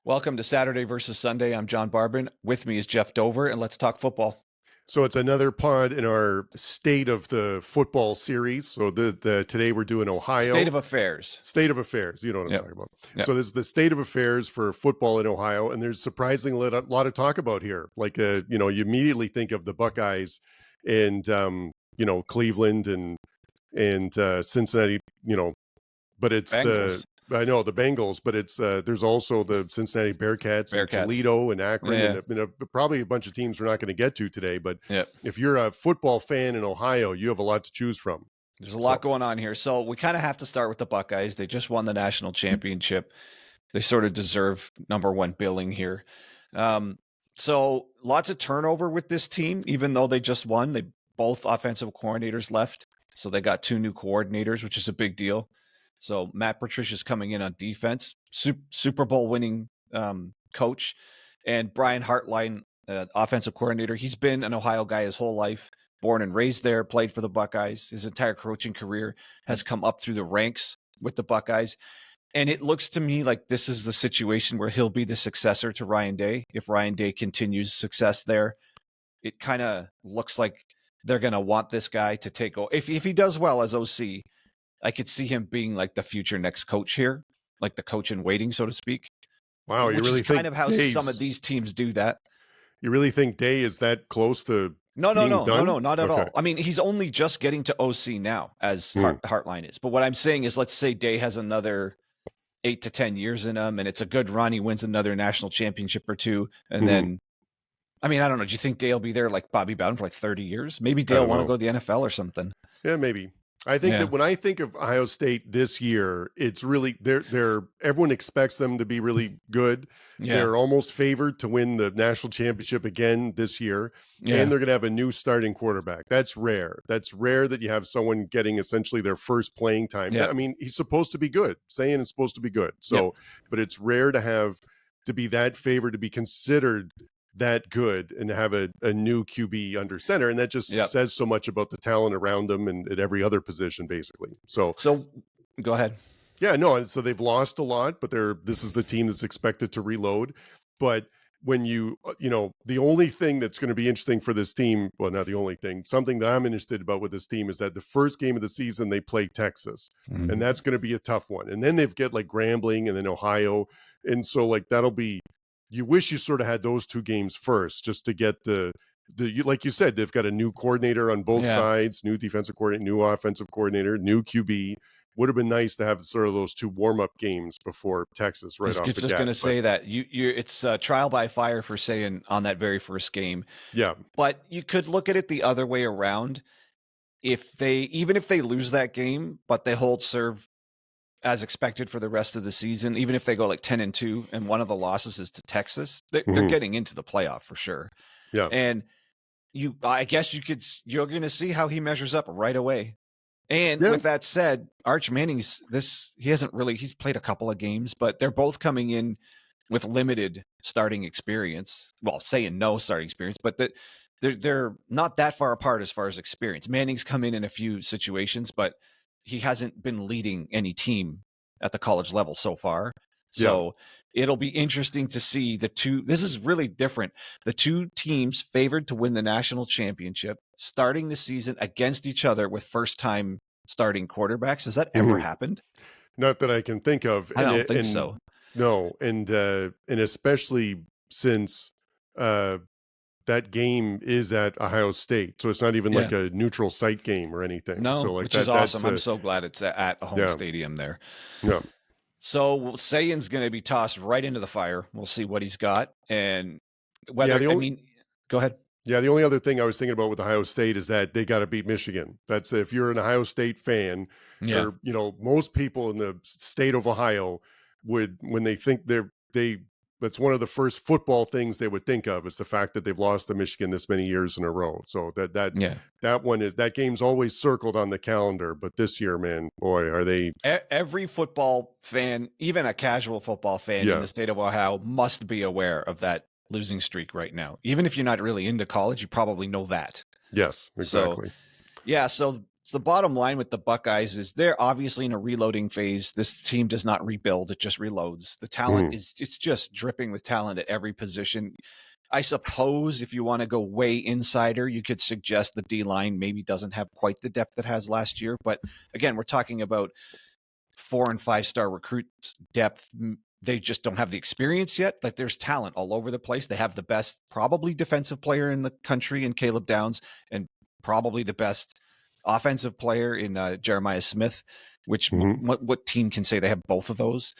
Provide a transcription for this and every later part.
Welcome to Saturday versus Sunday. I'm John Barban. With me is Geoff Dover, and let's talk football. So it's another pod in our state of the football series. So today we're doing Ohio. State of affairs. State of affairs. You know what I'm Yep. talking about. Yep. So this is the state of affairs for football in Ohio, and there's surprisingly a lot of talk about here. Like, you immediately think of the Buckeyes and Cleveland and Cincinnati. But it's Bengals. I know the Bengals, but it's there's also the Cincinnati Bearcats. And Toledo and Akron, and probably a bunch of teams we're not going to get to today. But if you're a football fan in Ohio, you have a lot to choose from. There's a lot going on here. So we kind of have to start with the Buckeyes. They just won the national championship. They sort of deserve number one billing here. So lots of turnover with this team, even though they just won. They both offensive coordinators left. So they got two new coordinators, which is a big deal. So Matt Patricia's coming in on defense, Super Bowl winning coach, and Brian Hartline, offensive coordinator. He's been an Ohio guy his whole life, born and raised there, played for the Buckeyes. His entire coaching career has come up through the ranks with the Buckeyes. And it looks to me like this is the situation where he'll be the successor to Ryan Day. If Ryan Day continues success there, it kind of looks like they're going to want this guy to take over. If he does well as OC, I could see him being like the future next coach here, like the coach in waiting, so to speak. Wow, you really think kind of how some of these teams do that? You really think Day is that close to? No, not at all. I mean, he's only just getting to OC now, as Hartline is. But what I'm saying is, let's say Day has another 8 to 10 years in him, and it's a good run. He wins another national championship or two, and then, I mean, I don't know. Do you think Day will be there like Bobby Bowden for like 30 years? Maybe Day will want to go to the NFL or something. Yeah, maybe. I think that when I think of Ohio State this year, it's really they're everyone expects them to be really good. Yeah. They're almost favored to win the national championship again this year, and they're going to have a new starting quarterback. That's rare. That's rare that you have someone getting essentially their first playing time. Yeah. I mean, he's supposed to be good. Sayin is supposed to be good. So, but it's rare to be that favored, to be considered that good, and have a new QB under center, and that just says so much about the talent around them and at every other position, basically. So go ahead. Yeah, no, and so they've lost a lot, but this is the team that's expected to reload. But when the only thing that's going to be interesting for this team, well, not the only thing, something that I'm interested about with this team is that the first game of the season they play Texas, and that's going to be a tough one. And then they've got like Grambling and then Ohio, and so like that'll be. You wish you sort of had those two games first, just to get like you said, they've got a new coordinator on both sides, new defensive coordinator, new offensive coordinator, new QB. Would have been nice to have sort of those two warm-up games before Texas right off the bat. I was just going to say that it's trial by fire for Sayin on that very first game. Yeah. But you could look at it the other way around. Even if they lose that game, but they hold serve as expected for the rest of the season, even if they go like 10-2 and one of the losses is to Texas, they're getting into the playoff for sure. Yeah. And I guess you're going to see how he measures up right away. And with that said, Arch Manning's he's played a couple of games, but they're both coming in with limited starting experience. Well, saying no starting experience, but they're not that far apart as far as experience. Manning's come in a few situations, but he hasn't been leading any team at the college level so far. So it'll be interesting to see this is really different. The two teams favored to win the national championship starting the season against each other with first time starting quarterbacks. Has that ever happened? Not that I can think of. I don't think so. No. And especially since, that game is at Ohio State, so it's not even like a neutral site game or anything. No, so which is awesome. I'm so glad it's at a home stadium there. Yeah. So Sayin's going to be tossed right into the fire. We'll see what he's got, and whether go ahead. Yeah, the only other thing I was thinking about with Ohio State is that they got to beat Michigan. That's if you're an Ohio State fan, or most people in the state of Ohio would, when they think that's one of the first football things they would think of, is the fact that they've lost to Michigan this many years in a row. So that game's always circled on the calendar. But this year, man, boy, are they. Every football fan, even a casual football fan in the state of Ohio, must be aware of that losing streak right now. Even if you're not really into college, you probably know that. Yes, exactly. So So the bottom line with the Buckeyes is they're obviously in a reloading phase. This team does not rebuild; it just reloads. The talent it's just dripping with talent at every position. I suppose if you want to go way insider, you could suggest the D-line maybe doesn't have quite the depth it has last year. But again, we're talking about 4- and 5-star recruits depth. They just don't have the experience yet. Like there's talent all over the place. They have the best, probably defensive player in the country in Caleb Downs, and probably the best offensive player in Jeremiah Smith, which what team can say they have both of those?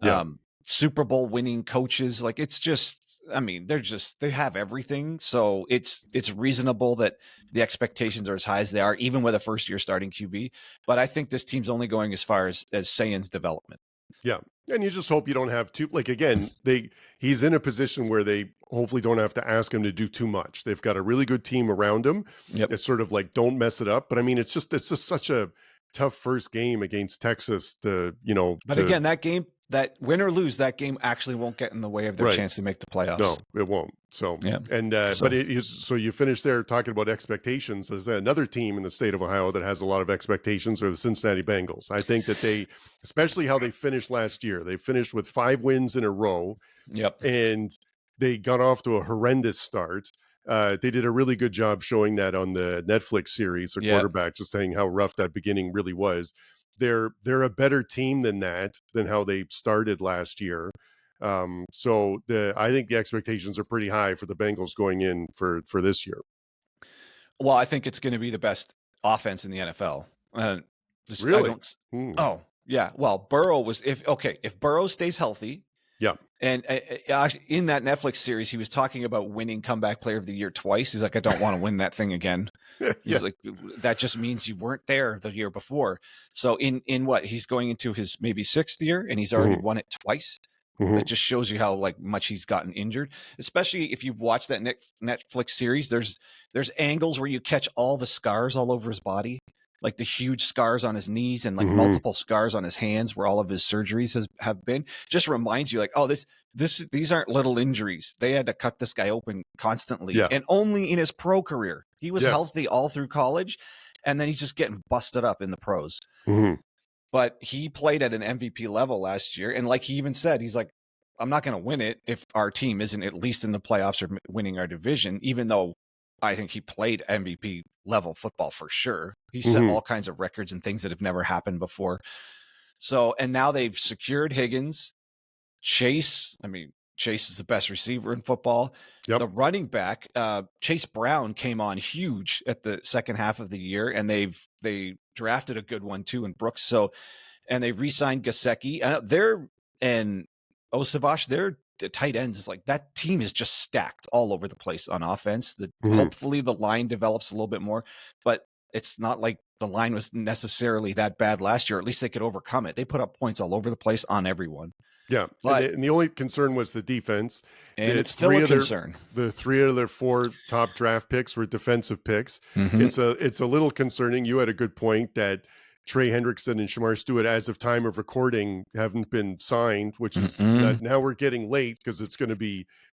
Yeah. Super Bowl winning coaches. Like it's just, I mean, they have everything. So it's reasonable that the expectations are as high as they are, even with a first year starting QB. But I think this team's only going as far as Sayin's development. Yeah. And you just hope you don't have to, like, again, he's in a position where they hopefully don't have to ask him to do too much. They've got a really good team around him. Yep. It's sort of like, don't mess it up. But I mean, it's just such a tough first game against Texas But again, that game, that win or lose, that game actually won't get in the way of their chance to make the playoffs. No, it won't. So, yeah. And, but it is, so you finish there talking about expectations. There's another team in the state of Ohio that has a lot of expectations, are the Cincinnati Bengals. I think that especially how they finished last year, they finished with 5 wins in a row. Yep. And they got off to a horrendous start. They did a really good job showing that on the Netflix series, the quarterback, just saying how rough that beginning really was. They're a better team than how they started last year. So I think the expectations are pretty high for the Bengals going in for this year. Well, I think it's going to be the best offense in the NFL. Really? Oh, yeah. Well, Burrow was if Burrow stays healthy. Yeah. And in that Netflix series, he was talking about winning comeback player of the year twice. He's like, I don't want to win that thing again. He's like, that just means you weren't there the year before. So in what he's going into his maybe 6th year, and he's already won it twice. That just shows you how much he's gotten injured, especially if you've watched that Netflix series. There's angles where you catch all the scars all over his body, like the huge scars on his knees and multiple scars on his hands where all of his surgeries have been. Just reminds you like, oh, these aren't little injuries. They had to cut this guy open constantly, and only in his pro career. He was healthy all through college, and then he's just getting busted up in the pros. But he played at an MVP level last year. And like he even said, he's like, I'm not going to win it if our team isn't at least in the playoffs or winning our division, even though I think he played MVP level football for sure. He set all kinds of records and things that have never happened before. So, and now they've secured Higgins. Chase is the best receiver in football. The running back, Chase Brown, came on huge at the second half of the year, and they drafted a good one too in Brooks. So, and they re-signed Gesicki. And Osavash, their tight ends is like, that team is just stacked all over the place on offense. Hopefully the line develops a little bit more, but it's not like the line was necessarily that bad last year. At least they could overcome it. They put up points all over the place on everyone. Yeah, but, and the only concern was the defense. And it's still a concern. The 3 of their 4 top draft picks were defensive picks. It's a little concerning. You had a good point that Trey Hendrickson and Shamar Stewart, as of time of recording, haven't been signed, which is now we're getting late because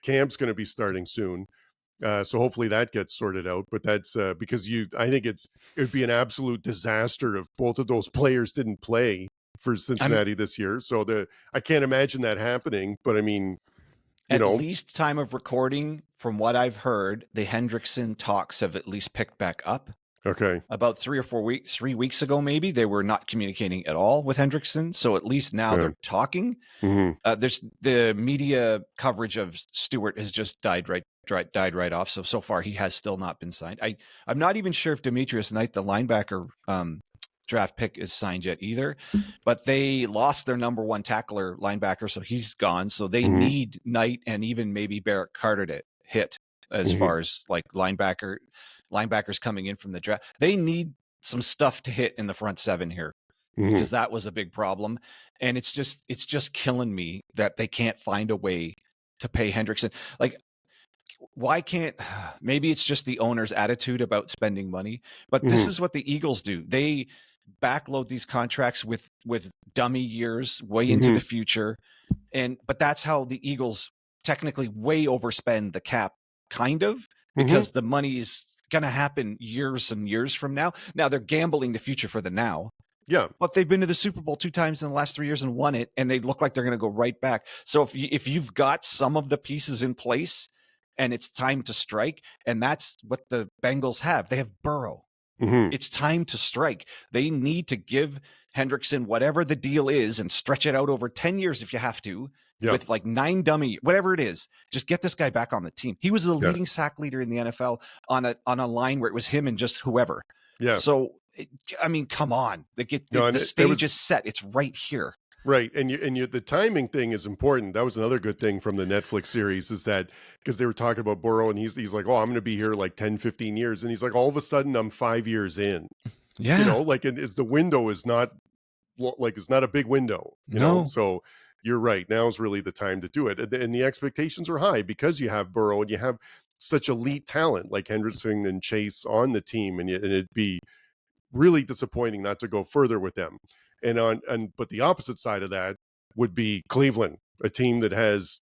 Cam's going to be starting soon. So hopefully that gets sorted out. But that's because I think it would be an absolute disaster if both of those players didn't play for Cincinnati this year. So I can't imagine that happening, but I mean, at least time of recording, from what I've heard, the Hendrickson talks have at least picked back up. Okay. About 3 weeks ago, maybe they were not communicating at all with Hendrickson. So at least now they're talking. There's the media coverage of Stewart has just died right off. So far he has still not been signed. I'm not even sure if Demetrius Knight, the linebacker, draft pick, is signed yet either, but they lost their number 1 tackler linebacker, so he's gone. So they need Knight and even maybe Barrett Carter to hit as far as like linebackers coming in from the draft. They need some stuff to hit in the front 7 here because that was a big problem. And it's just killing me that they can't find a way to pay Hendrickson. Like, why can't, maybe it's just the owner's attitude about spending money, but this is what the Eagles do. They backload these contracts with dummy years way into the future. But that's how the Eagles technically way overspend the cap, kind of, because the money is going to happen years and years from now. Now they're gambling the future for the now. Yeah. But they've been to the Super Bowl 2 times in the last 3 years and won it, and they look like they're going to go right back. So if you've got some of the pieces in place and it's time to strike, and that's what the Bengals have. They have Burrow. Mm-hmm. It's time to strike. They need to give Hendrickson whatever the deal is and stretch it out over 10 years if you have to, with like 9 dummy, whatever it is. Just get this guy back on the team. He was the leading sack leader in the NFL on a line where it was him and just whoever. Yeah. So, I mean, come on. The stage is set. It's right here. Right. And the timing thing is important. That was another good thing from the Netflix series, is that because they were talking about Burrow and he's like, oh, I'm going to be here like 10, 15 years. And he's like, all of a sudden I'm 5 years in. Yeah. You know, like the window is not like, it's not a big window, you know? So you're right. Now's really the time to do it. And the expectations are high because you have Burrow and you have such elite talent like Hendrickson and Chase on the team. And it'd be really disappointing not to go further with them. But the opposite side of that would be Cleveland, a team that has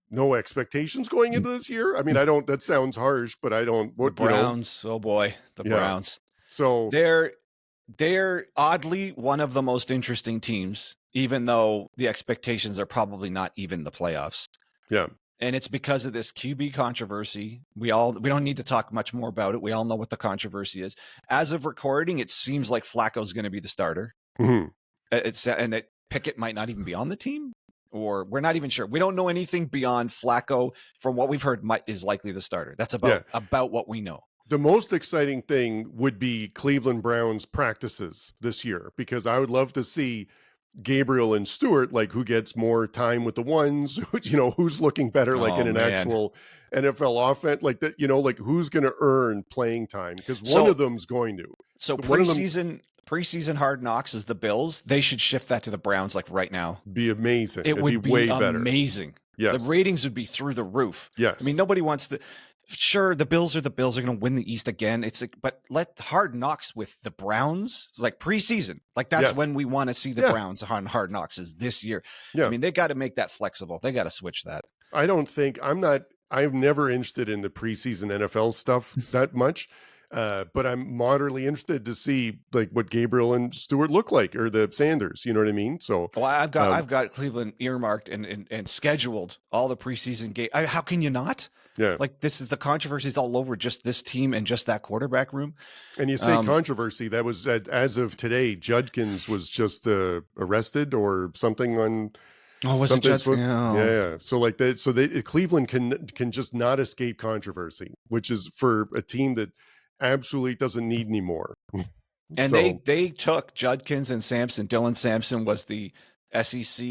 no expectations going into this year. I mean, that sounds harsh, but I don't. The Browns, oh boy, the Browns. So they're oddly one of the most interesting teams, even though the expectations are probably not even the playoffs. Yeah. And it's because of this QB controversy. We don't need to talk much more about it. We all know what the controversy is. As of recording, it seems like Flacco's going to be the starter. Mm-hmm. Pickett might not even be on the team, or we're not even sure. We don't know anything beyond Flacco. From what we've heard, is likely the starter. That's about what we know. The most exciting thing would be Cleveland Browns practices this year, because I would love to see Gabriel and Stewart, like who gets more time with the ones, you know, who's looking better, like in an actual NFL offense, like that, you know, like who's going to earn playing time, because one of them's going to. So preseason Hard Knocks is the Bills. They should shift that to the Browns like right now. Be amazing. It'd be way better. Amazing. Yes. The ratings would be through the roof. Yes. I mean, nobody wants to. Sure, the Bills are going to win the East again. But let Hard Knocks with the Browns, like preseason, like that's when we want to see the Browns on Hard Knocks, is this year. Yeah. I mean, they got to make that flexible. They got to switch that. I'm never interested in the preseason NFL stuff that much. But I'm moderately interested to see like what Gabriel and Stewart look like, or the Sanders, you know what I mean? So I've got Cleveland earmarked and scheduled all the preseason games. How can you not? Yeah. Like this is the controversies all over just this team and just that quarterback room. And you say controversy, that was as of today, Judkins was just arrested or something on. Oh, was it just? Yeah. So like that. So Cleveland can just not escape controversy, which is for a team that absolutely doesn't need any more. And they took Judkins and Sampson. Dylan Sampson was the SEC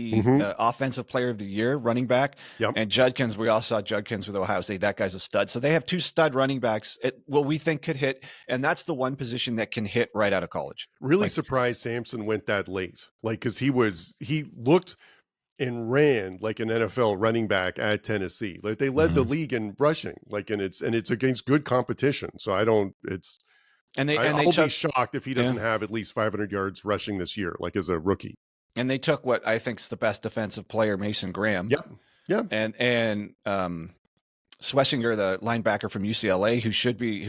Offensive Player of the Year running back. Yep. And Judkins, we all saw Judkins with Ohio State. That guy's a stud. So they have 2 stud running backs. We think could hit. And that's the one position that can hit right out of college. Really surprised Sampson went that late. Like, because he looked and ran like an NFL running back at Tennessee. Like they led the league in rushing, like, and it's against good competition. So I'll be shocked if he doesn't have at least 500 yards rushing this year, like as a rookie. And they took what I think is the best defensive player, Mason Graham. Yep. Yeah. And Schlesinger, the linebacker from UCLA, who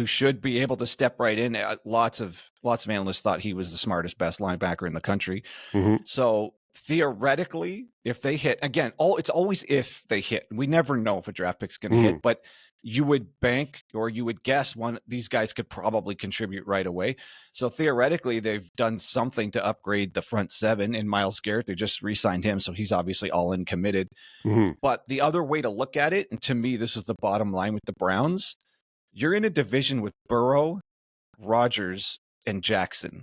should be able to step right in. Lots of analysts thought he was the smartest, best linebacker in the country. Mm-hmm. So theoretically, if they hit again, it's always if they hit. We never know if a draft pick's going to hit, but you would bank or you would guess these guys could probably contribute right away. So theoretically, they've done something to upgrade the front 7. In Myles Garrett, they just re-signed him, so he's obviously all in committed. Mm-hmm. But the other way to look at it, and to me, this is the bottom line with the Browns, you're in a division with Burrow, Rodgers, and Jackson.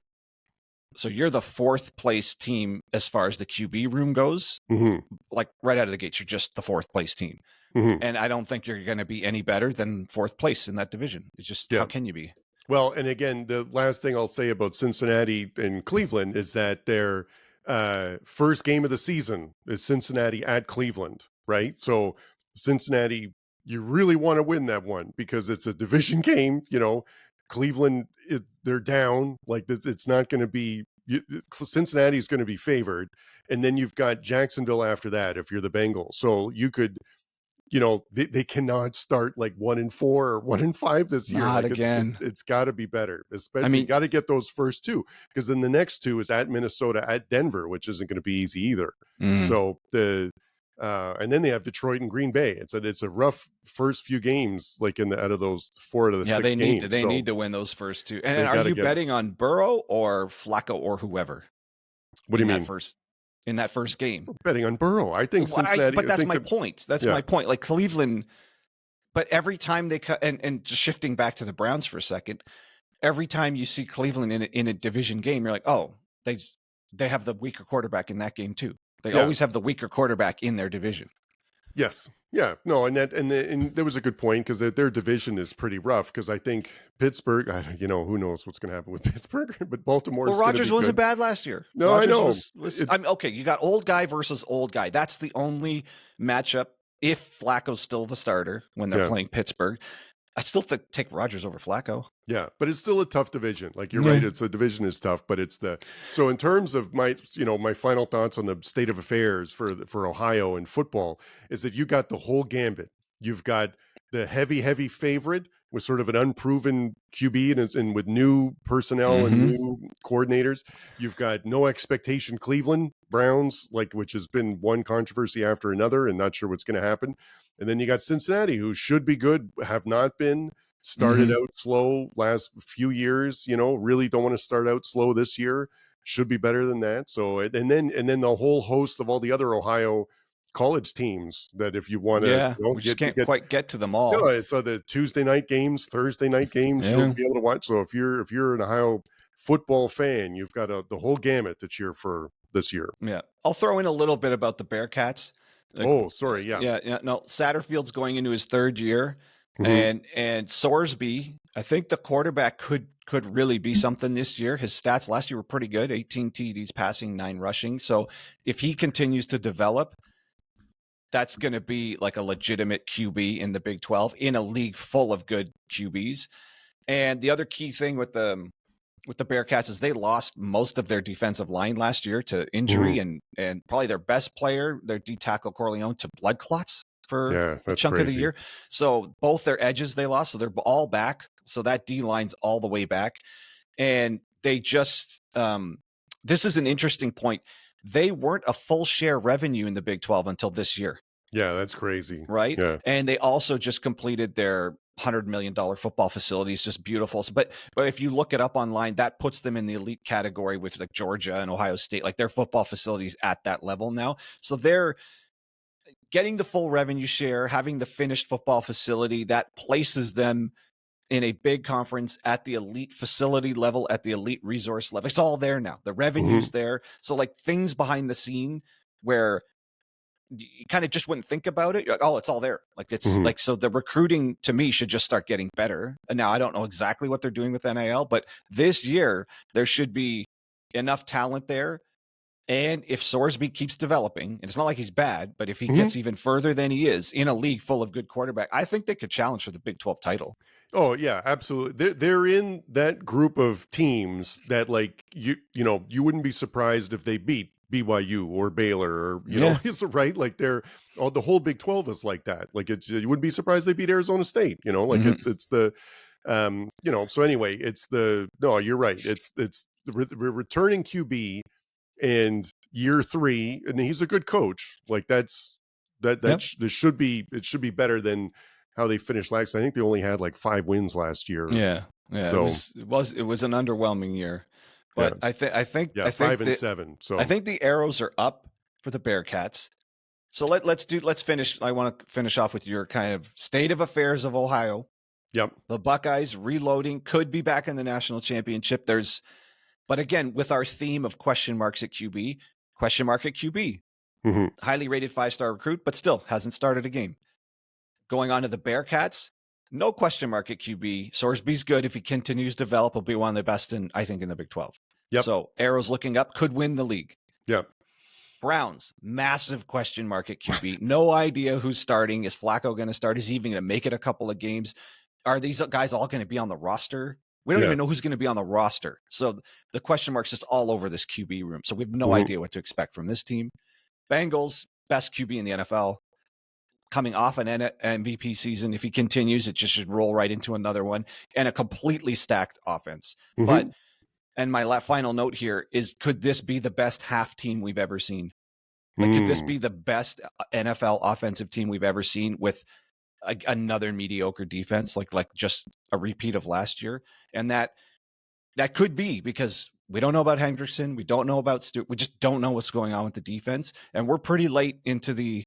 So you're the 4th place team as far as the QB room goes. Mm-hmm. Like right out of the gates, you're just the 4th place team. Mm-hmm. And I don't think you're going to be any better than 4th place in that division. It's just, how can you be? Well, and again, the last thing I'll say about Cincinnati and Cleveland is that their first game of the season is Cincinnati at Cleveland, right? So Cincinnati, you really want to win that one because it's a division game. You know, Cleveland, they're down. Like it's not going to be. Cincinnati is going to be favored, and then you've got Jacksonville after that if you're the Bengals. So you could they cannot start like 1-4 or 1-5 this year. Not Like again. it's got to be better. I Especially mean, you got to get those first two, because then the next two is at Minnesota, at Denver, which isn't going to be easy either. So and then they have Detroit and Green Bay. It's a rough first few games, like out of those 4 out of the 6 games. They need to win those first two. And they are gotta you get. betting on Burrow or Flacco or whoever What do you in mean? in that first game? Betting on Burrow. I think Cincinnati. But that's I think my point. That's my point. Like Cleveland, but every time they cut, and just shifting back to the Browns for a second, every time you see Cleveland in a division game, you're like, oh, they have the weaker quarterback in that game too. They always have the weaker quarterback in their division. Yes. Yeah. No, and there was a good point, because their division is pretty rough, because I think Pittsburgh, who knows what's going to happen with Pittsburgh, but Baltimore. Well, Rodgers wasn't bad last year. No, Rodgers I know. Okay, you got old guy versus old guy. That's the only matchup. If Flacco's still the starter when they're playing Pittsburgh, I still take Rodgers over Flacco. Yeah, but it's still a tough division. Like you're right, the division is tough, but so in terms of my final thoughts on the state of affairs for Ohio and football is that you got the whole gambit. You've got the heavy favorite with sort of an unproven QB and with new personnel and new coordinators. You've got no expectation Cleveland Browns, which has been one controversy after another and not sure what's going to happen. And then you got Cincinnati, who should be good, have not been. Started out slow last few years, really don't want to start out slow this year. Should be better than that. So, and then the whole host of all the other Ohio college teams that if you want to, we just can't quite get to them all. No, so the Tuesday night games, Thursday night games, you'll be able to watch. So if you're an Ohio football fan, you've got the whole gamut to cheer for this year. Yeah. I'll throw in a little bit about the Bearcats. Sorry. Yeah. Yeah. No, Satterfield's going into his third year. And Sorsby, I think the quarterback could really be something this year. His stats last year were pretty good, 18 TDs passing, 9 rushing. So if he continues to develop, that's going to be like a legitimate QB in the Big 12 in a league full of good QBs. And the other key thing with the Bearcats is they lost most of their defensive line last year to injury and probably their best player, their D tackle Corleone, to blood clots for a chunk of the year. So both their edges they lost, so they're all back. So that D line's all the way back. And they just this is an interesting point. They weren't a full share revenue in the Big 12 until this year. Yeah, that's crazy. Right? Yeah. And they also just completed their $100 million football facility. Is just beautiful. But if you look it up online, that puts them in the elite category with like Georgia and Ohio State. Like their football facilities at that level now. So they're getting the full revenue share, having the finished football facility that places them in a big conference at the elite facility level, at the elite resource level. It's all there now. The revenue's there. So like things behind the scene where you kind of just wouldn't think about it. You're like, oh, it's all there. Like it's like, so the recruiting to me should just start getting better. And now I don't know exactly what they're doing with NIL, but this year there should be enough talent there. And if Sorsby keeps developing, and it's not like he's bad, but if he gets even further than he is in a league full of good quarterback, I think they could challenge for the Big 12 title. Oh yeah, absolutely. They're in that group of teams that like you wouldn't be surprised if they beat BYU or Baylor or you know, right? Like the whole Big 12 is like that. Like you wouldn't be surprised they beat Arizona State. Like it's the So anyway, you're right. It's the returning QB. And year 3, and he's a good coach. Like this should be better than how they finished last. I think they only had like 5 wins last year. Yeah. So it was an underwhelming year, but I think 5 and 7. So I think the arrows are up for the Bearcats. So let's finish. I want to finish off with your kind of state of affairs of Ohio. Yep. The Buckeyes reloading, could be back in the national championship. But again, with our theme of question marks at QB, question mark at QB, highly rated 5-star recruit, but still hasn't started a game. Going on to the Bearcats, no question mark at QB. Sorsby's good. If he continues to develop, he'll be one of the best in the Big 12. Yep. So arrows looking up, could win the league. Yep. Browns, massive question mark at QB. No idea who's starting. Is Flacco going to start? Is he even going to make it a couple of games? Are these guys all going to be on the roster? We don't even know who's going to be on the roster. So the question mark's just all over this QB room. So we have no idea what to expect from this team. Bengals, best QB in the NFL. coming off an MVP season. If he continues, it just should roll right into another one, and a completely stacked offense. Mhm. But, and my final note here is, could this be the best half team we've ever seen? Like, could this be the best NFL offensive team we've ever seen with another mediocre defense, like just a repeat of last year? And that could be, because we don't know about Hendrickson, we don't know about Stewart, we just don't know what's going on with the defense, and we're pretty late into the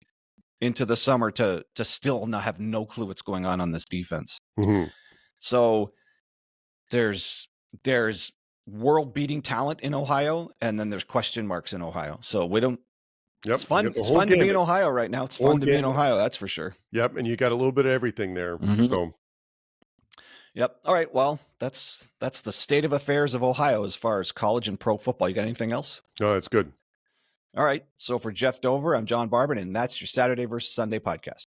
summer to still not have no clue what's going on this defense. Mhm. So there's world-beating talent in Ohio, and then there's question marks in Ohio. So we don't. Yep. It's fun. It's fun to be in Ohio right now. It's fun to be in Ohio. That's for sure. Yep. And you got a little bit of everything there. So. Yep. All right. Well, that's the state of affairs of Ohio as far as college and pro football. You got anything else? No, that's good. All right. So for Geoff Dover, I'm John Barban, and that's your Saturday versus Sunday podcast.